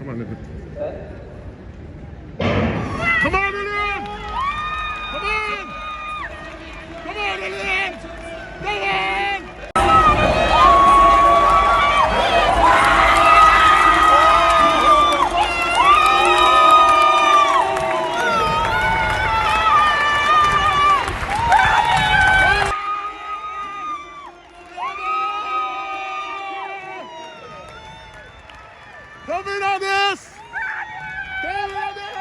Come on, Lillian. Come on, Lillian! Come on! Come on, Lillian! Go on! Come in on this! Come in on this!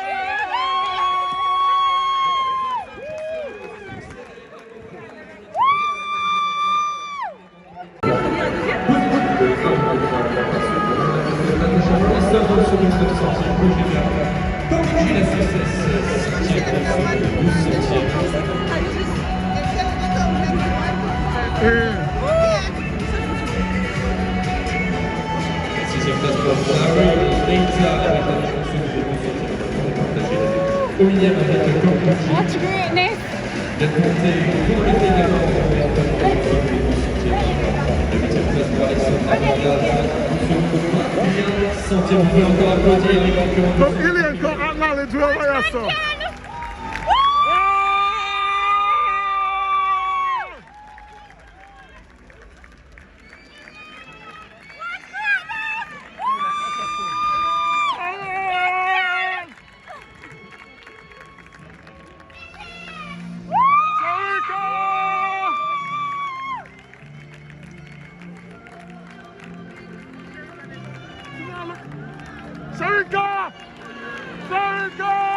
Watch greatness. Come Ilian, come acknowledge where we are, so. Sarika! Sarika!